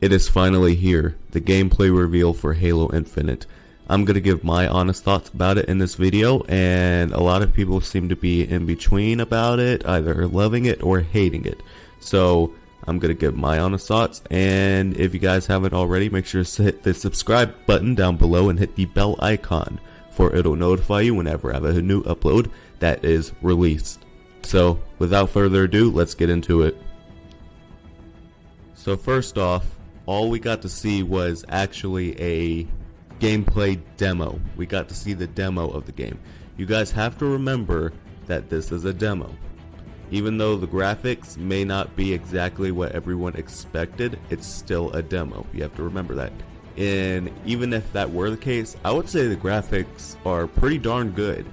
It is finally here, the gameplay reveal for Halo Infinite. I'm going to give my honest thoughts about it in this video, and a lot of people seem to be in between about it, either loving it or hating it. So I'm going to give my honest thoughts, and if you guys haven't already, make sure to hit the subscribe button down below and hit the bell icon, for it'll notify you whenever I have a new upload that is released. So without further ado, let's get into it. So first off, all we got to see was actually a gameplay demo. We got to see the demo of the game. You guys have to remember that this is a demo. Even though the graphics may not be exactly what everyone expected, it's still a demo. You have to remember that. And even if that were the case, I would say the graphics are pretty darn good.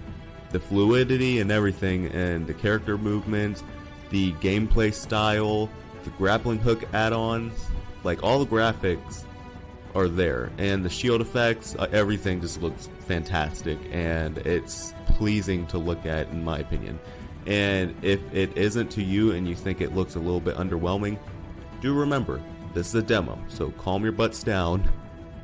The fluidity and everything, and the character movements, the gameplay style, the grappling hook add-ons, like all the graphics are there, and the shield effects, everything just looks fantastic, and it's pleasing to look at in my opinion. And if it isn't to you and you think it looks a little bit underwhelming, do remember this is a demo, so calm your butts down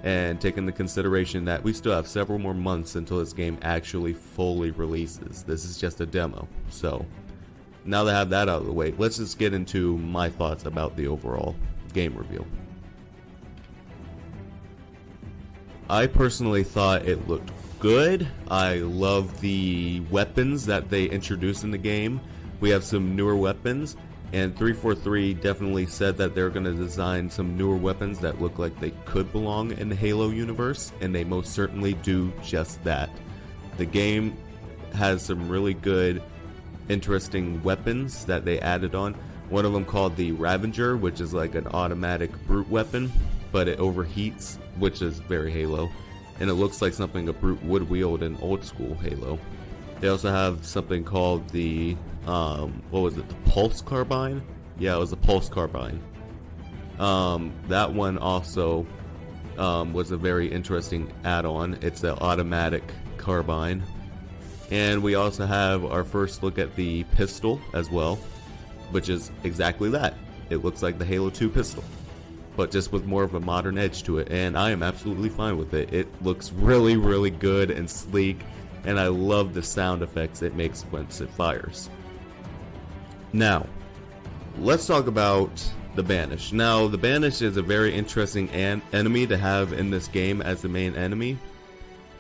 and take into consideration that we still have several more months until this game actually fully releases. This is just a demo. So now that I have that out of the way, let's just get into my thoughts about the overall game reveal. I personally thought it looked good. I love the weapons that they introduced in the game. We have some newer weapons, and 343 definitely said that they're going to design some newer weapons that look like they could belong in the Halo universe, and they most certainly do just that. The game has some really good, interesting weapons that they added on. One of them called the Ravager, which is like an automatic brute weapon, but it overheats, which is very Halo, and it looks like something a brute would wield in old school Halo. They also have something called the, what was it, the Pulse Carbine? Yeah, it was the Pulse Carbine. That one also was a very interesting add-on. It's an automatic carbine. And we also have our first look at the pistol as well, which is exactly that. It looks like the Halo 2 pistol, but just with more of a modern edge to it, and I am absolutely fine with it. It looks really, really good and sleek, and I love the sound effects it makes once it fires. Now, let's talk about the Banished. Now, the Banished is a very interesting enemy to have in this game as the main enemy,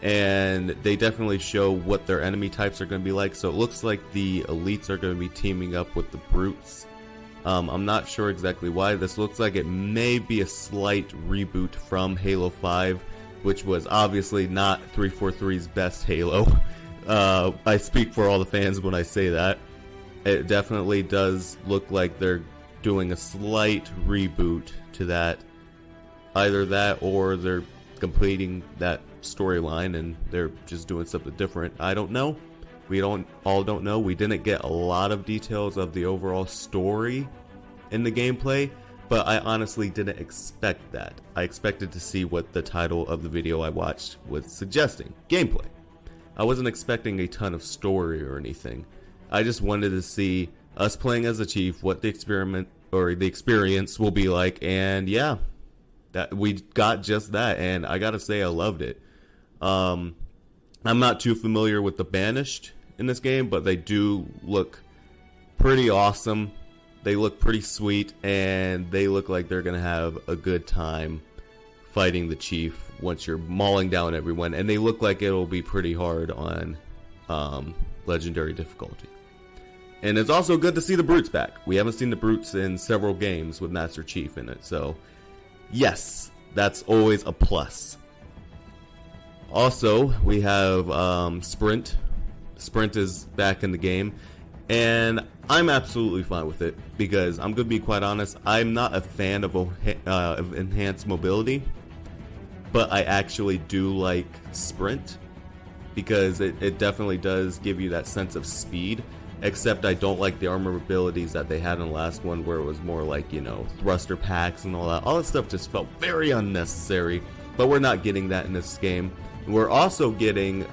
and they definitely show what their enemy types are going to be like. So it looks like the elites are going to be teaming up with the brutes. I'm not sure exactly why. This looks like it may be a slight reboot from Halo 5, which was obviously not 343's best Halo. I speak for all the fans when I say that. It definitely does look like they're doing a slight reboot to that. Either that or they're completing that storyline and they're just doing something different. I don't know. We don't know. We didn't get a lot of details of the overall story in the gameplay, but I honestly didn't expect that. I expected to see what the title of the video I watched was suggesting, gameplay. I wasn't expecting a ton of story or anything. I just wanted to see us playing as a chief, what the experiment or the experience will be like, and yeah, that we got just that, and I gotta say I loved it. I'm not too familiar with the Banished in this game, but they do look pretty awesome. They look pretty sweet, and they look like they're gonna have a good time fighting the chief once you're mauling down everyone, and they look like it'll be pretty hard on legendary difficulty. And it's also good to see the brutes back. We haven't seen the brutes in several games with Master Chief in it, so yes, that's always a plus. Also, we have Sprint. Sprint is back in the game, and I'm absolutely fine with it, because I'm going to be quite honest, I'm not a fan of enhanced mobility, but I actually do like Sprint, because it definitely does give you that sense of speed, except I don't like the armor abilities that they had in the last one, where it was more like, you know, thruster packs and all that. All that stuff just felt very unnecessary, but we're not getting that in this game. We're also getting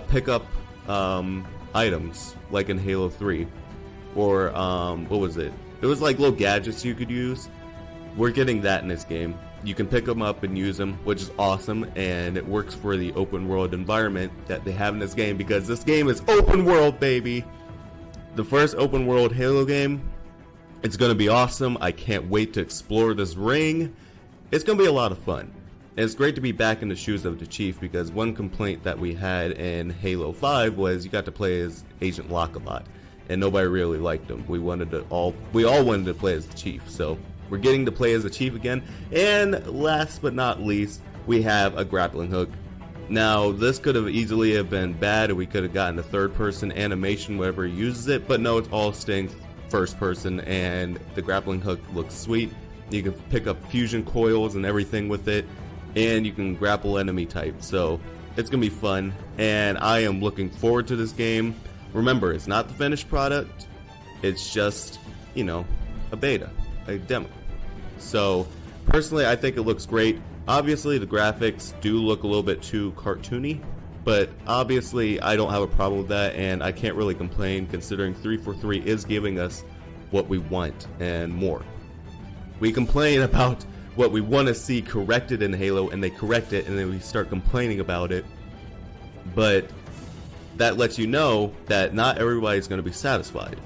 pickup items, like in Halo 3, or what was it? It was like little gadgets you could use. We're getting that in this game. You can pick them up and use them, which is awesome, and it works for the open world environment that they have in this game, because this game is open world, baby. The first open world Halo game. It's going to be awesome. I can't wait to explore this ring. It's going to be a lot of fun. And it's great to be back in the shoes of the Chief, because one complaint that we had in Halo 5 was you got to play as Agent Locke a lot, and nobody really liked him. We all wanted to play as the Chief, so we're getting to play as the Chief again. And last but not least, we have a grappling hook. Now, this could have easily have been bad, and we could have gotten a third-person animation whenever he uses it, but no, it's all staying first person, and the grappling hook looks sweet. You can pick up fusion coils and everything with it, and you can grapple enemy types, so it's gonna be fun, and I am looking forward to this game. Remember, it's not the finished product, it's just, you know, a beta, a demo. So personally, I think it looks great. Obviously the graphics do look a little bit too cartoony, but obviously I don't have a problem with that, and I can't really complain considering 343 is giving us what we want and more. We complain about what we want to see corrected in Halo, and they correct it, and then we start complaining about it. But that lets you know that not everybody's going to be satisfied.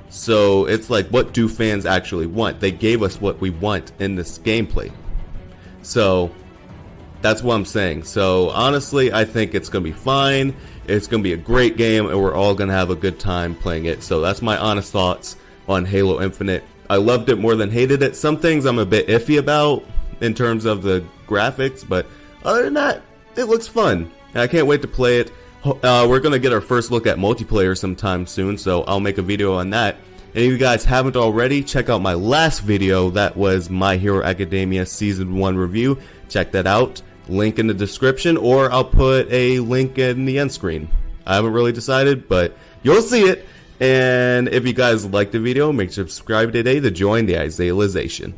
So it's like, what do fans actually want? They gave us what we want in this gameplay. So that's what I'm saying. So honestly, I think it's going to be fine. It's going to be a great game, and we're all going to have a good time playing it. So that's my honest thoughts on Halo Infinite. I loved it more than hated it. Some things I'm a bit iffy about in terms of the graphics, but other than that, it looks fun. And I can't wait to play it. We're going to get our first look at multiplayer sometime soon, so I'll make a video on that. And if you guys haven't already, check out my last video. That was My Hero Academia Season 1 review. Check that out. Link in the description, or I'll put a link in the end screen. I haven't really decided, but you'll see it. And if you guys liked the video, make sure to subscribe today to join the Isaiahization.